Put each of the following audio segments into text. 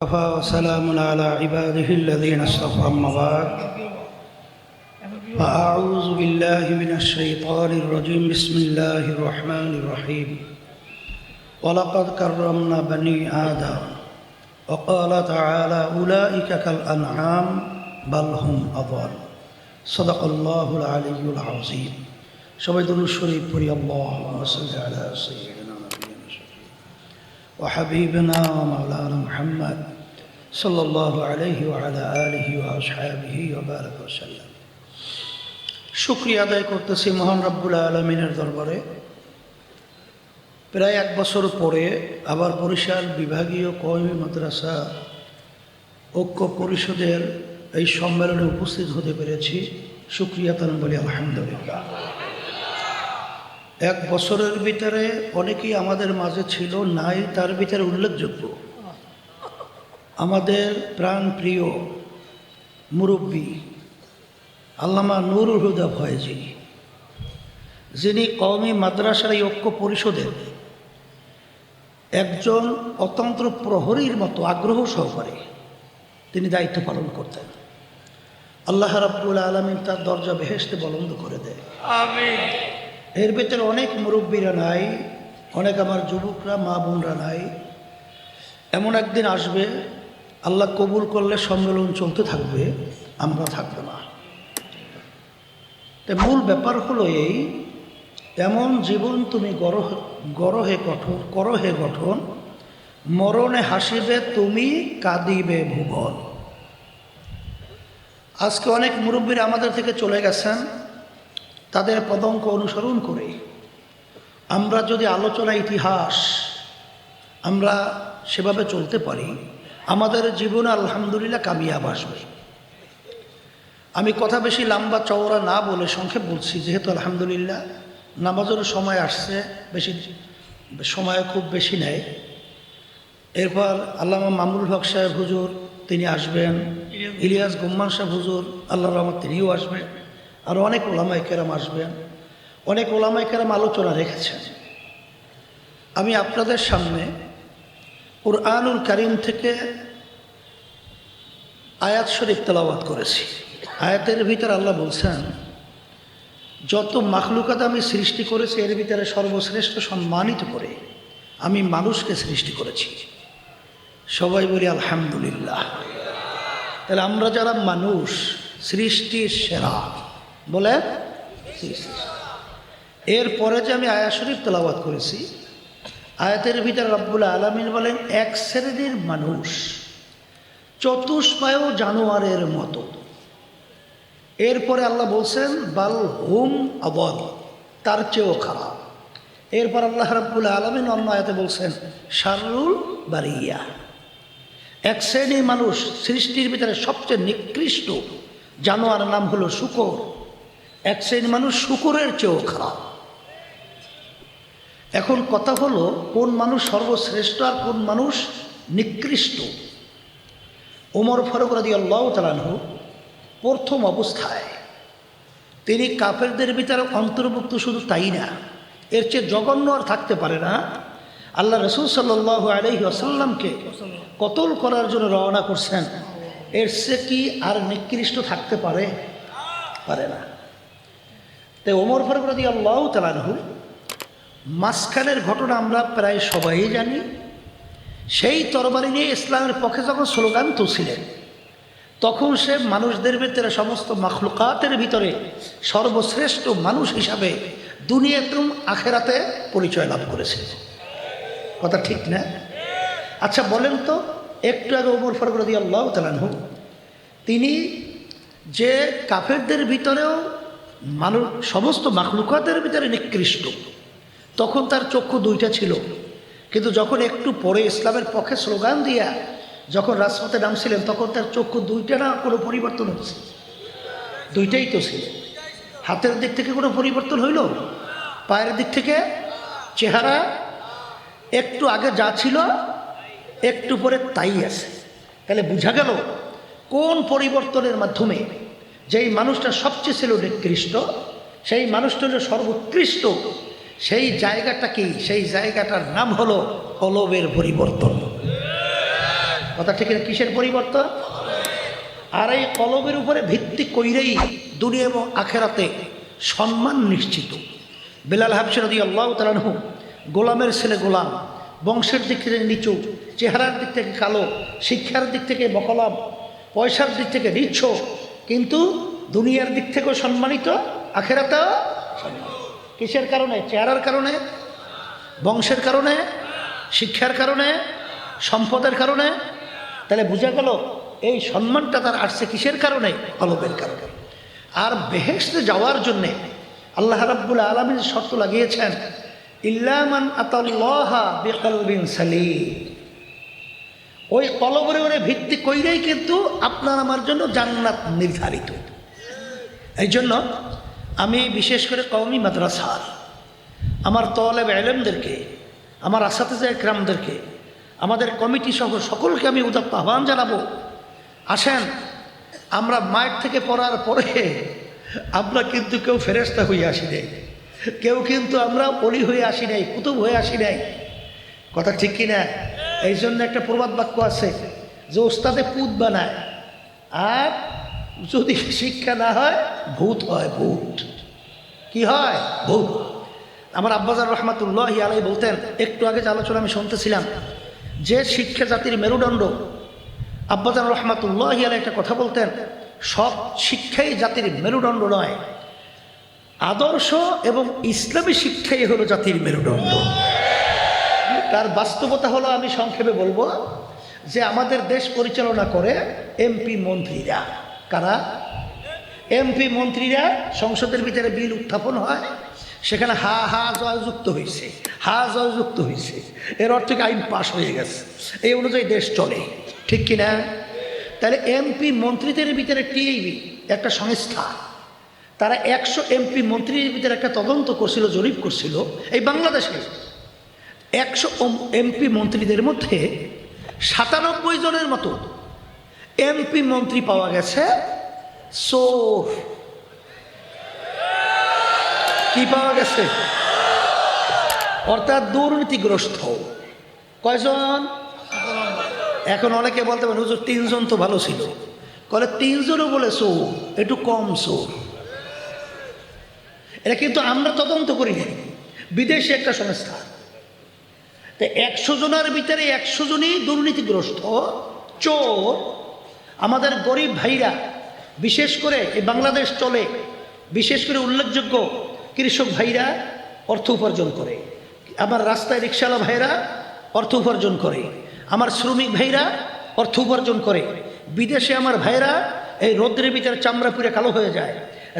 وسلام على عباده الذين اصطفى أما بعد فأعوذ بالله من الشيطان الرجيم بسم الله الرحمن الرحيم ولقد كرمنا بني آدم وقال تعالى أولئك كالأنعام بل هم أضل صدق الله العلي العظيم সবাই দুরূদ শরীফ পড়ি আল্লাহুম্মা সাল্লি আলা সাইয়্যিদিনা নাবিয়িনা ওয়া হাবিবিনা ওয়া মাওলানা মুহাম্মদ সাল্লাল্লাহু আলাইহি ওয়া আলা আলিহি ওয়া আসহাবিহি ওয়া বারাকা ওয়া সাল্লাম। শুকরিয়া আদায় করতেছি মহান রব্বুল আলামিনের দরবারে। প্রায় এক বছর পরে আবার বরিশাল বিভাগীয় কওমি মাদ্রাসা ঐক্য পরিষদের এই সম্মেলনে উপস্থিত হতে পেরেছি। শুকরিয়া তান বলি আলহামদুলিল্লাহ। এক বছরের ভিতরে অনেকেই আমাদের মাঝে ছিল, নাই তার ভিতরে উল্লেখযোগ্য আমাদের প্রাণ প্রিয় মুরব্বী আল্লামা নুরুল হুদা ফয়েজি, যিনি কওমি মাদ্রাসার এই ঐক্য পরিষদের একজন অতন্ত্র প্রহরীর মতো আগ্রহ সহকারে তিনি দায়িত্ব পালন করতেন। আল্লাহ রাব্বুল আলামিন তার দরজা বেহেশতে বুলন্দ করে দেয়, আমিন। এর ভিতরে অনেক মুরব্বীরা নাই, অনেক আমার যুবকরা মা বোনরা নাই। এমন একদিন আসবে, আল্লাহ কবুল করলে সম্মেলন চলতে থাকবে, আমরা থাকবো না। তাই মূল ব্যাপার হলো এই, এমন জীবন তুমি করহে গঠন মরণে হাসিবে তুমি কাঁদিবে ভুবন। আজকে অনেক মুরব্বীরা আমাদের থেকে চলে গেছেন, তাদের পদঙ্ক অনুসরণ করে আমরা যদি আলোচনা ইতিহাস আমরা সেভাবে চলতে পারি, আমাদের জীবনে আলহামদুলিল্লাহ কামিয়াব আসবে। আমি কথা বেশি লম্বা চওড়া না বলে সংক্ষেপ বলছি, যেহেতু আলহামদুলিল্লাহ নামাজের সময় আসছে, বেশি সময় খুব বেশি নেয়। এরপর আল্লামা মামুনুল হক সাহেব হুজুর তিনি আসবেন, ইলিয়াস গুম্মান সাহেব হুজুর আল্লাহর রহমত তিনিও আসবেন, আর অনেক ওলামায়ে কেরাম আসবেন। অনেক ওলামায়ে কেরাম আলোচনা রেখেছেন। আমি আপনাদের সামনে কুরআনুল কারীম থেকে আয়াত শরীফ তেলাওয়াত করেছি। আয়াতের ভিতরে আল্লাহ বলছেন, যত মাখলুকাত আমি সৃষ্টি করেছি এর ভিতরে সর্বশ্রেষ্ঠ সম্মানিত করে আমি মানুষকে সৃষ্টি করেছি। সবাই বলি আলহামদুলিল্লাহ। তাহলে আমরা যারা মানুষ সৃষ্টির সেরা বলে, এরপরে যে আমি আয়াত শরীফ তেলাওয়াত করেছি, আয়াতের ভিতরে রব্বুল আলামিন বলেন এক শ্রেণীর মানুষ চতুষ্পায় জানোয়ারের মতো। এরপরে আল্লাহ বলছেন বাল হুম আবল, তার চেয়েও খারাপ। এরপর আল্লাহ রাব্বুল আলামিন অন্য আয়াতে বলছেন শাররুল বারিয়া। এক শ্রেণীর মানুষ সৃষ্টির ভিতরে সবচেয়ে নিকৃষ্ট জানোয়ার নাম হলো শূকর। এক শ্রেণীর মানুষ শূকরের চেয়েও খারাপ। এখন কথা হলো, কোন মানুষ সর্বশ্রেষ্ঠ আর কোন মানুষ নিকৃষ্ট? ওমর ফারুক রাদিয়াল্লাহু তাআলা আনহু প্রথম অবস্থায় তিনি কাফেরদের ভিতরে অন্তর্ভুক্ত, শুধু তাই না, এর চেয়ে জঘন্য আর থাকতে পারে না। আল্লাহ রাসূল সাল্লাল্লাহু আলাইহি ওয়াসাল্লামকে কতল করার জন্য রওনা করছেন, এর চেয়ে কি আর নিকৃষ্ট থাকতে পারে? পারে না। তাই ওমর ফারুক রাদিয়াল্লাহু তাআলা আনহু মাঝখানের ঘটনা আমরা প্রায় সবাই জানি। সেই তরবারি নিয়ে ইসলামের পক্ষে যখন স্লোগান তুলছিলেন, তখন সে মানুষদের ভিতরে সমস্ত মাখলুকাতের ভিতরে সর্বশ্রেষ্ঠ মানুষ হিসাবে দুনিয়া এবং আখেরাতে পরিচয় লাভ করেছে। কথা ঠিক না? আচ্ছা বলেন তো, একটু আগে ওমর ফারুক রাদিয়াল্লাহু তাআলা আনহু তিনি যে কাফেরদের ভিতরেও মানুষ সমস্ত মাখলুকাতের ভিতরে নিকৃষ্ট, তখন তার চক্ষু দুইটা ছিল। কিন্তু যখন একটু পরে ইসলামের পক্ষে স্লোগান দিয়া যখন রাজপথে নামছিলেন, তখন তার চক্ষু দুইটা না কোনো পরিবর্তন হচ্ছে? দুইটাই তো ছিল। হাতের দিক থেকে কোনো পরিবর্তন হইল? পায়ের দিক থেকে চেহারা একটু আগে যা ছিল একটু পরে তাই আছে। তাহলে বোঝা গেল কোন পরিবর্তনের মাধ্যমে যেই মানুষটা সবচেয়ে ছিল নিকৃষ্ট, সেই মানুষটা হল সর্বোৎকৃষ্ট। সেই জায়গাটা কি? সেই জায়গাটার নাম হলো কলবের পরিবর্তন। কথা ঠিক না? কিসের পরিবর্তন? আর এই কলবের উপরে ভিত্তি কইরেই দুনিয়া এবং আখেরাতে সম্মান নিশ্চিত। বেলাল হাবশী রাদিয়াল্লাহু তাআলা আনহু গোলামের ছেলে গোলাম, বংশের দিক থেকে নিচু, চেহারার দিক থেকে কালো, শিক্ষার দিক থেকে বকলম, পয়সার দিক থেকে রিচ্ছ, কিন্তু দুনিয়ার দিক থেকেও সম্মানিত, আখেরাতেও সম্মানিত। কিসের কারণে? চেহারার কারণে, বংশের কারণে, শিক্ষার কারণে, সম্পদের কারণে। তাহলে বোঝা গেল এই সম্মানটা তার আসছে কিসের কারণে? কলবের কারণে। আর বেহেশতে যাওয়ার জন্যে আল্লাহ রাব্বুল আলামিন শর্ত লাগিয়েছেন, ইল্লা মান আতাল্লাহা বিকলবিন সালিম। ওই কলবের উপরে ভিত্তি কইরেই কিন্তু আপনার আমার জন্য জান্নাত নির্ধারিত। এই জন্য আমি বিশেষ করে কওমি মাদ্রাসার আমার তলেব ইলমদেরকে, আমার আসাতিজা ইকরামদেরকে, আমাদের কমিটি সহ সকলকে আমি উদাত্ত আহ্বান জানাবো, আসেন আমরা মাঠ থেকে পড়ার পরে আমরা কিন্তু কেউ ফেরেশতা হয়ে আসি নাই, কেউ কিন্তু আমরা অলি হয়ে আসি নাই, কুতুব হয়ে আসি নাই। কথা ঠিক কিনা? এই জন্য একটা প্রবাদ বাক্য আছে যে ওস্তাদে পুত বানায়, আর যদি শিক্ষা না হয় ভূত হয়। ভূত কি হয়? ভূত। আমার আব্বাজান রহমাতুল্লাহি আলাইহি বলতেন, একটু আগে যে আলোচনা আমি শুনতেছিলাম, যে শিক্ষা জাতির মেরুদণ্ড, আব্বাজান রহমাতুল্লাহি আলাইহি একটা কথা বলতেন, সব শিক্ষাই জাতির মেরুদণ্ড নয়, আদর্শ এবং ইসলামী শিক্ষাই হলো জাতির মেরুদণ্ড। তার বাস্তবতা হলো, আমি সংক্ষেপে বলবো যে আমাদের দেশ পরিচালনা করে এমপি মন্ত্রীরা। কারা? এমপি মন্ত্রীরা। সংসদের ভিতরে বিল উত্থাপন হয়, সেখানে হা হা জয়যুক্ত হয়েছে, হা জয়যুক্ত হয়েছে, এর অর্থ আইন পাশ হয়ে গেছে, এই অনুযায়ী দেশ চলে। ঠিক কিনা? তাহলে এমপি মন্ত্রীদের ভিতরে টিআইবি একটা সংস্থা, তারা 100 এমপি মন্ত্রীর ভিতরে একটা তদন্ত করছিল, জরিপ করছিল। এই বাংলাদেশে 100 এমপি মন্ত্রীদের মধ্যে 97 জনের মতো এমপি মন্ত্রী পাওয়া গেছে চোর। কি পাওয়া গেছে? অর্থাৎ দুর্নীতিগ্রস্ত। কয়জন? এখন অনেকে বলতে পারেন হুজুর 3 জন তো ভালো ছিল, কলে 3 জনও বলে চোর, একটু কম চোর। এটা কিন্তু আমরা তদন্ত করি না, বিদেশে একটা সংস্থা। তো 100 জনের ভিতরে 100 জনই দুর্নীতিগ্রস্ত, চোর। আমাদের গরিব ভাইরা, বিশেষ করে এই বাংলাদেশ চলে, বিশেষ করে উল্লেখযোগ্য কৃষক ভাইরা অর্থ উপার্জন করে, আমার রাস্তায় রিক্সাওয়ালা ভাইরা অর্থ উপার্জন করে, আমার শ্রমিক ভাইরা অর্থ উপার্জন করে। বিদেশে আমার ভাইরা এই রৌদ্রের ভিতরে চামড়া পুড়ে কালো হয়ে যায়,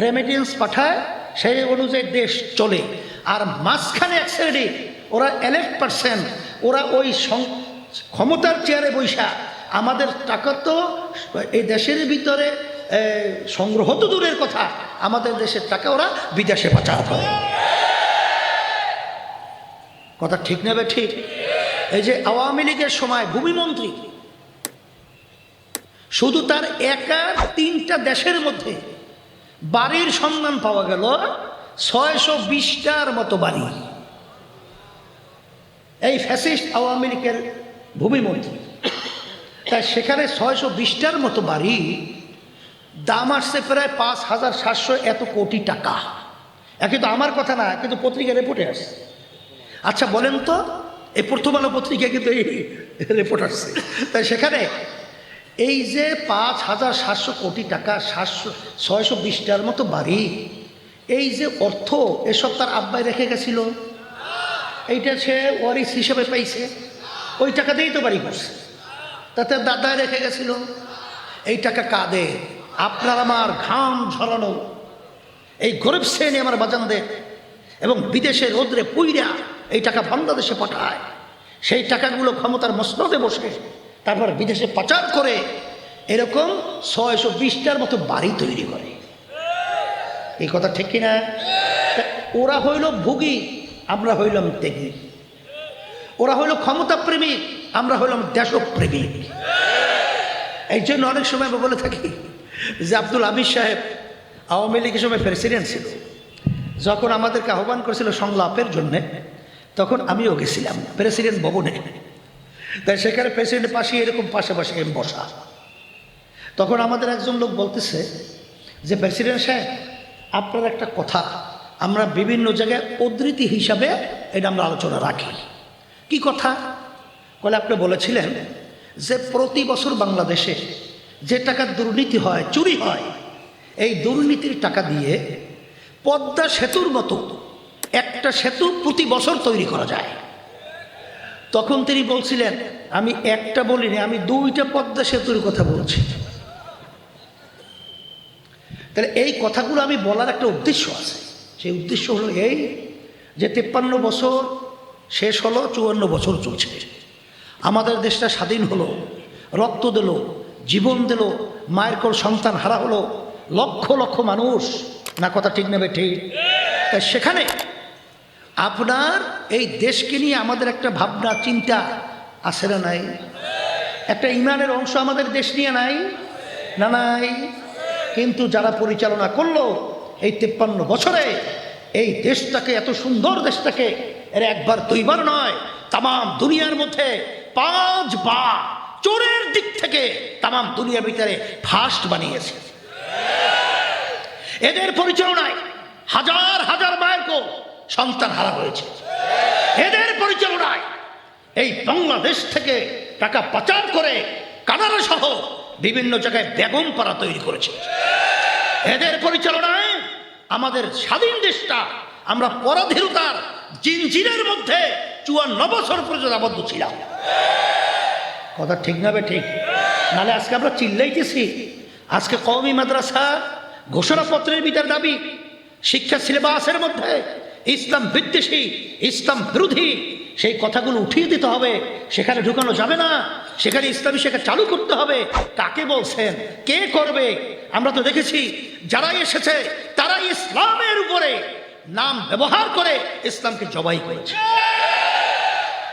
রেমিটেন্স পাঠায়, সেই অনুযায়ী দেশ চলে। আর মাঝখানে এক সাইডে ওরা এলেক্ট পারসেন, ওরা ওই ক্ষমতার চেয়ারে বৈশা আমাদের টাকা তো এই দেশের ভিতরে সংগ্রহ তো দূরের কথা, আমাদের দেশের টাকা ওরা বিদেশে পাচার করে। কথা ঠিক নেবে? ঠিক। এই যে আওয়ামী লীগের সময় ভূমিমন্ত্রী, শুধু তার একা 3টা দেশের মধ্যে বাড়ির সন্ধান পাওয়া গেল 620টার মতো বাড়ি। এই ফ্যাসিস্ট আওয়ামী লীগের ভূমিমন্ত্রী, তাই সেখানে 620টার মতো বাড়ি, দাম আসছে প্রায় 5700 এত কোটি টাকা। কিন্তু আমার কথা না, কিন্তু পত্রিকা রিপোর্টে আসছে। আচ্ছা বলেন তো, এই প্রথম আলো পত্রিকা কিন্তু এই রিপোর্ট আসছে, তাই সেখানে এই যে 5700 কোটি টাকা, 620টার মতো বাড়ি, এই যে অর্থ, এসব তার আব্বাই রেখে গেছিল, এইটা সে ওয়ারিস হিসেবে পাইছে, ওই টাকা দিয়েই তো বাড়ি করছে, তাতে দাদায় রেখে গেছিল। এই টাকা কাদের? আপনার আমার ঘাম ঝরানো এই গরিব শ্রেণী আমার বাজানদের, এবং বিদেশে রোদ্রে পুইরা এই টাকা বাংলাদেশে পাঠায়। সেই টাকাগুলো ক্ষমতার মসনদে বসে তারপর বিদেশে পাচার করে এরকম 620টার মতো বাড়ি তৈরি করে। এই কথা ঠিক কিনা? ওরা হইল ভোগী, আমরা হইলাম ত্যাগী। ওরা হইল ক্ষমতা প্রেমিক, আমরা হইলাম দেশপ্রেমিক। এই জন্য অনেক সময় আমরা বলে থাকি যে আব্দুল হামিদ সাহেব আওয়ামী লীগের সময় প্রেসিডেন্ট ছিল, যখন আমাদেরকে আহ্বান করেছিল সংলাপের জন্যে, তখন আমিও গেছিলাম প্রেসিডেন্ট ভবনে। তাই সেখানে প্রেসিডেন্ট পাশে এরকম পাশে পাশে বসা। তখন আমাদের একজন লোক বলতেছে যে প্রেসিডেন্ট সাহেব, আপনার একটা কথা আমরা বিভিন্ন জায়গায় উদ্ধৃতি হিসাবে এটা আমরা আলোচনা রাখি। কি কথা? বলে আপনি বলেছিলেন যে প্রতি বছর বাংলাদেশে যে টাকা দুর্নীতি হয়, চুরি হয়, এই দুর্নীতির টাকা দিয়ে পদ্মা সেতুর মতো একটা সেতু প্রতি বছর তৈরি করা যায়। তখন তিনি বলছিলেন, আমি একটা বলিনি, আমি 2টা পদ্মা সেতুর কথা বলছি। তাহলে এই কথাগুলো আমি বলার একটা উদ্দেশ্য আছে। সেই উদ্দেশ্য হলো এই যে 53 বছর শেষ হলো, 54 বছর চলছে। আমাদের দেশটা স্বাধীন হলো, রক্ত দিল, জীবন দিল, মায়ের কোল সন্তান হারা হলো লক্ষ লক্ষ মানুষ। না কথা ঠিক নেবে ঠিক? তাই সেখানে আপনার এই দেশকে নিয়ে আমাদের একটা ভাবনা চিন্তা আছে না নাই? একটা ইমানের অংশ আমাদের দেশ নিয়ে নাই না নাই? কিন্তু যারা পরিচালনা করলো এই 53 বছরে এই দেশটাকে, এত সুন্দর দেশটাকে, এর একবার দুইবার নয়, তাম দুনিয়ার মধ্যে 5 বার চোরের দিক থেকে তাম দুনিয়ার ভিতরে ফার্স্ট বানিয়েছে। এদের পরিচালনায় হাজার হাজার মায়ের কোল সন্তান হারা হয়েছে। এদের পরিচালনায় এই বাংলাদেশ থেকে টাকা পাচার করে কানাডা সহ বিভিন্ন জায়গায় বেগম পাড়া তৈরি করেছে। এদের পরিচালনায় আমাদের স্বাধীন দেশটা আমরা পরাধীনতার জিনজিরের মধ্যে 54 বছর পর্যন্ত আবদ্ধ ছিলাম। কথা ঠিক না বে ঠিক? নাহলে আজকে আমরা চিল্লাইতেছি। আজকে কওমি মাদ্রাসা ঘোষণাপত্রের ভিতর দাবি শিক্ষা সিলেবাসের মধ্যে ইসলাম বিদ্বেষী, ইসলাম বিরোধী সেই কথাগুলো উঠিয়ে দিতে হবে। সেখানে ঢুকানো যাবে না, সেখানে ইসলামী শিক্ষা চালু করতে হবে। কাকে বলছেন? কে করবে? আমরা তো দেখেছি যারাই এসেছে তারাই ইসলামের উপরে নাম ব্যবহার করে ইসলামকে জবাই করেছে।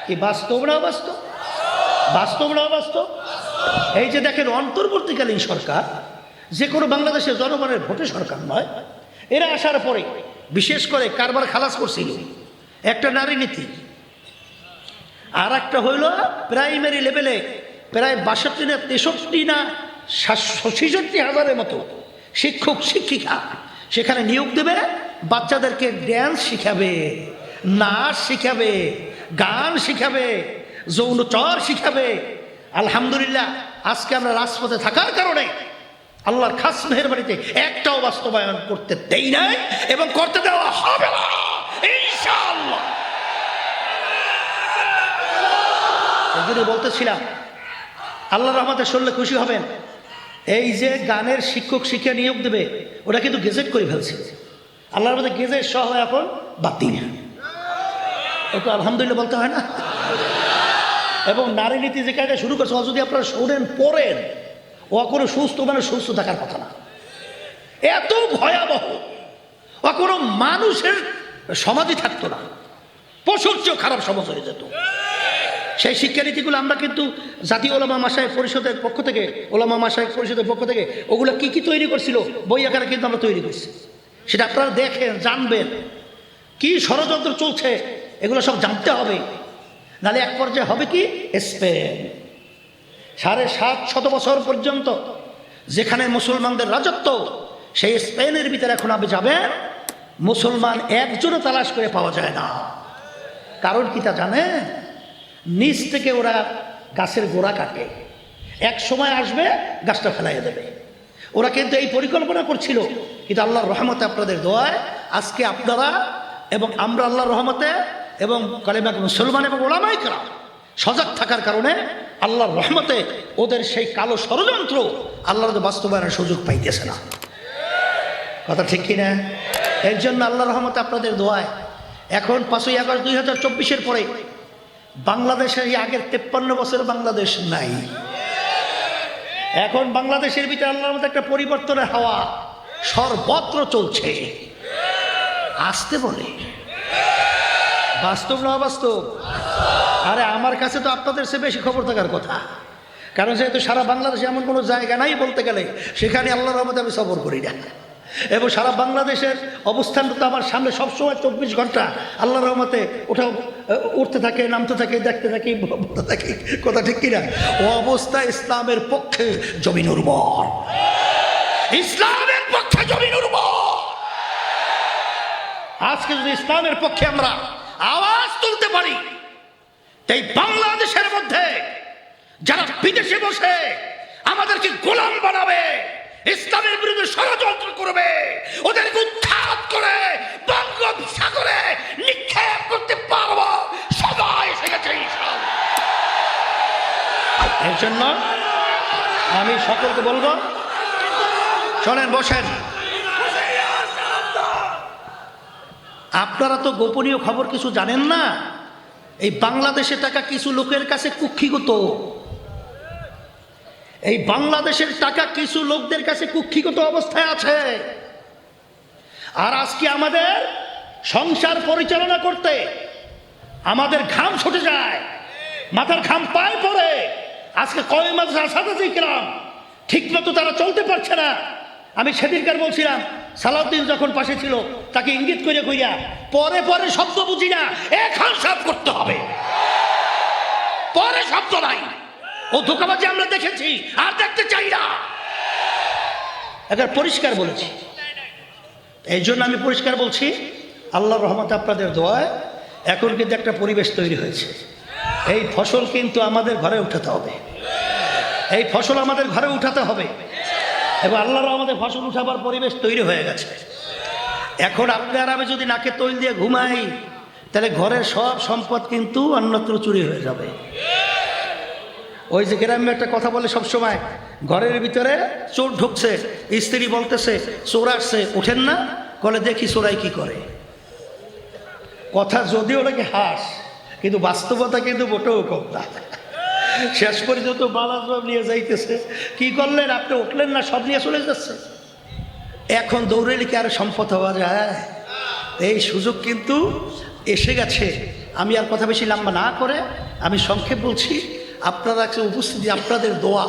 কি বাস্তব না বাস্তব? বাস্তব না বাস্তব? এই যে দেখেন অন্তর্বর্তীকালীন সরকার, যে কোনো বাংলাদেশের জনগণের ভোটে সরকার নয়, এরা আসার পরে বিশেষ করে কারবার খালাস করছিল একটা নারী নীতি, আর একটা হইল প্রাইমারি লেভেলে প্রায় 62 না 63 না 66 হাজারের মতো শিক্ষক শিক্ষিকা সেখানে নিয়োগ দেবে। বাচ্চাদেরকে ড্যান্স শিখাবে, নাচ শিখাবে, গান শিখাবে, যৌনচর শিখাবে। আলহামদুলিল্লাহ আজকে আমরা রাজপথে থাকার কারণে আল্লাহর খাস মেহেরবানিতে একটাও বাস্তবায়ন করতে দেই নাই এবং করতে দেওয়া হবে না ইনশাআল্লাহ। যদি বলতেছিলাম আল্লাহর রহমতে শুনলে খুশি হবেন, এই যে গানের শিক্ষক শিক্ষা নিয়োগ দেবে ওটা কিন্তু গেজেট করে ফেলছে। আল্লাহর রহমতে গেজেট সহ এখন বাতিল। একটু আলহামদুলিল্লাহ বলতে হয় না? এবং নারী নীতি যে কাজটা শুরু করছে, যদি আপনারা শোনেন পড়েন, ও কোনো সুস্থ মানে সুস্থ থাকার কথা না। এত ভয়াবহ, ও কোনো মানুষের সমাজই থাকতো না, পশুর চেয়েও খারাপ সমাজ হয়ে যেত। সেই শিক্ষানীতিগুলো আমরা কিন্তু জাতীয় ওলামা মাশায়েখ পরিষদের পক্ষ থেকে, ওলামা মাশায়েখ পরিষদের পক্ষ থেকে ওগুলো কি কি তৈরি করছিল বই আকারে কিন্তু আমরা তৈরি করছি। সেটা আপনারা দেখেন, জানবেন কি ষড়যন্ত্র চলছে, এগুলো সব জানতে হবে। নাহলে এক পর্যায়ে হবে কি, স্পেন 750 বছর পর্যন্ত যেখানে মুসলমানদের রাজত্ব, সেই স্পেনের ভিতরে এখন আপনি যাবেন, মুসলমান একজনও তালাশ করে পাওয়া যায় না। কারণ কি তা জানে? নিচ থেকে ওরা গাছের গোড়া কাটে, এক সময় আসবে গাছটা ফেলাইয়া দেবে। ওরা কিন্তু এই পরিকল্পনা করছিল, কিন্তু আল্লাহর রহমতে আপনাদের দোয়ায় আজকে আপনারা এবং আমরা আল্লাহর রহমতে এবং কালেমা মুসলমান এবং ওলামায়ে কেরাম সজাগ থাকার কারণে আল্লাহর রহমতে ওদের সেই কালো ষড়যন্ত্র আল্লাহর বাস্তবায়নের সুযোগ পাইতেছে না। কথা ঠিক কিনা? এর জন্য আল্লাহর রহমতে আপনাদের দোয়ায় এখন 5ই আগস্ট 2024-এর পরে বাংলাদেশের আগের 53 বছর বাংলাদেশ নাই। এখন বাংলাদেশের ভিতরে আল্লাহর মধ্যে একটা পরিবর্তনের হাওয়া সর্বত্র চলছে। আসতে বলে বাস্তব না অবাস্তব? আরে আমার কাছে তো আপনাদের চেয়ে বেশি খবর থাকার কথা, কারণ যেহেতু সারা বাংলাদেশে এমন কোনো জায়গা নাই বলতে গেলে সেখানে আল্লাহর রহমতে আমি সফর করি না। এবং সারা বাংলাদেশের অবস্থানটা তো আমার সামনে সবসময় 24 ঘন্টা আল্লাহর রহমতে ওঠাও উঠতে থাকে, নামতে থাকে, দেখতে থাকি, বলতে থাকি, কথা ঠিক কিনা? ও অবস্থা ইসলামের পক্ষে জমিন উর্বর, ইসলামের পক্ষে জমিন উর্বর। আজকে যদি ইসলামের পক্ষে আমরা আওয়াজ তুলতে পারি, এই বাংলাদেশের মধ্যে যারা বিদেশে বসে আমাদেরকে গোলাম বানাবে, ইসলামের বিরুদ্ধে ষড়যন্ত্র করবে, ওদেরকে উৎখাত করে বঙ্গোপসাগরে নিক্ষেপ করতে পারবো, সবাই এসে গেছে ইনশাআল্লাহ। এর জন্য আমি সকলকে বলবো, শোনেন, বসেন। আপনারা তো গোপনীয় খবর কিছু জানেন না। এই বাংলাদেশের টাকা কিছু লোকের কাছে কুক্ষিগত, এই বাংলাদেশের টাকা কিছু লোকদের কাছে কুক্ষিগত অবস্থায় আছে। আর আজকে আমাদের সংসার পরিচালনা করতে আমাদের ঘাম ছুটে যায়, মাথার ঘাম পায়ে পড়ে। আজকে কয় মাস আসাদাতেই কিরাম ঠিক মতো তারা চলতে পারছে না। আমি সেদিনকার বলছিলাম, সালাউদ্দিন যখন পাশে ছিল তাকে ইঙ্গিত করে কইয়া পরে পরে শব্দ বুঝি না, এখন সব করতে হবে, পরে শব্দ নাই। ও ধোঁকাবাজি আমরা দেখেছি, আর দেখতে চাই না। একবার পরিষ্কার বলেছি, এই জন্য আমি পরিষ্কার বলছি, আল্লাহর রহমতে আপনাদের দোয়ায় এখন কিন্তু একটা পরিবেশ তৈরি হয়েছে। এই ফসল কিন্তু আমাদের ঘরে উঠাতে হবে, এই ফসল আমাদের ঘরে উঠাতে হবে। এবং আল্লাহর রহমতে ফসল উঠাবার পরিবেশ তৈরি হয়ে গেছে। এখন আপনার আমি যদি নাকে তৈল দিয়ে ঘুমাই, তাহলে ঘরের সব সম্পদ কিন্তু অন্যত্র চুরি হয়ে যাবে। ওই যে গ্রামে একটা কথা বলে সবসময়, ঘরের ভিতরে চোর ঢুকছে, স্ত্রী বলতেছে চোর আসছে, ওঠেন না, বলে দেখি চোরাই কি করে। কথা যদিও নাকি হাস, কিন্তু বাস্তবতা কিন্তু মোটেও কম না। শেষ পর্যন্ত বালাজবাব নিয়ে যাইতেছে, কি করলেন আপনি, উঠলেন না, সব নিয়ে চলে যাচ্ছে। এখন দৌড়ে লিখে আর সম্পদ হওয়া যায়? এই সুযোগ কিন্তু এসে গেছে। আমি আর কথা বেশি লম্বা না করে আমি সংক্ষেপ বলছি, আপনারা উপস্থিতি, আপনাদের দোয়া,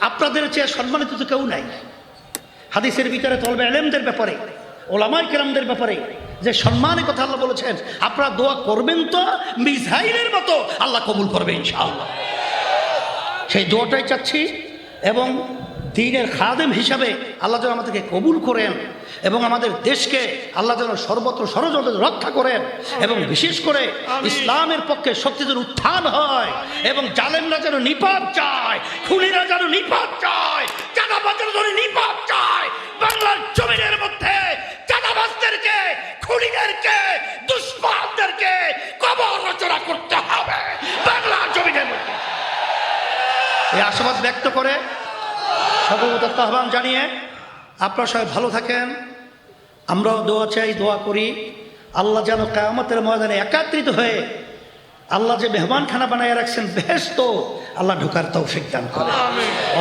আপনাদের চেয়ে সম্মানিত তো কেউ নাই। হাদিসের ভিতরে তলবে এলেমদের ব্যাপারে, ওলামায়ে কেরামদের ব্যাপারে যে সম্মানের কথা আল্লাহ বলেছেন, আপনারা দোয়া করবেন তো মিসাইলের মতো আল্লাহ কবুল করবে ইনশাআল্লাহ। সেই দোয়াটাই চাচ্ছি। এবং দ্বীনের খাদেম হিসাবে আল্লাহ যেন আমাদেরকে কবুল করেন, এবং আমাদের দেশকে আল্লাহ যেন সর্বত্র ষড়যন্ত্র রক্ষা করেন, এবং বিশেষ করে ইসলামের পক্ষে শক্তিদের উত্থান হয়, এবং জালেমরা যেন নিপাত চায়, খুনিরা যেন নিপাত চায়, চাঁদাবাজরা যেন নিপাত চায়। বাংলার জমিনের মধ্যে চাঁদাবাজদেরকে, খুনিদেরকে, দুষ্পালদেরকে কবর রচনা করতে হবে বাংলার জমিনের মধ্যে। এই আশাবাদ ব্যক্ত করে সর্বপ্রথম আহ্বান জানিয়ে আপনারা সবাই ভালো থাকেন। আমরাও দোয়া চাই, দোয়া করি আল্লাহ যেন কিয়ামতের ময়দানে একত্রিত হয়ে আল্লাহ যে মেহমানখানা বানায় রাখছেন বেহেশত, আল্লাহ ঢোকার তৌফিক দান করেন।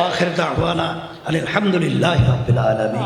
আখির দাওয়ানা আলহামদুলিল্লাহি রাব্বিল আলামিন।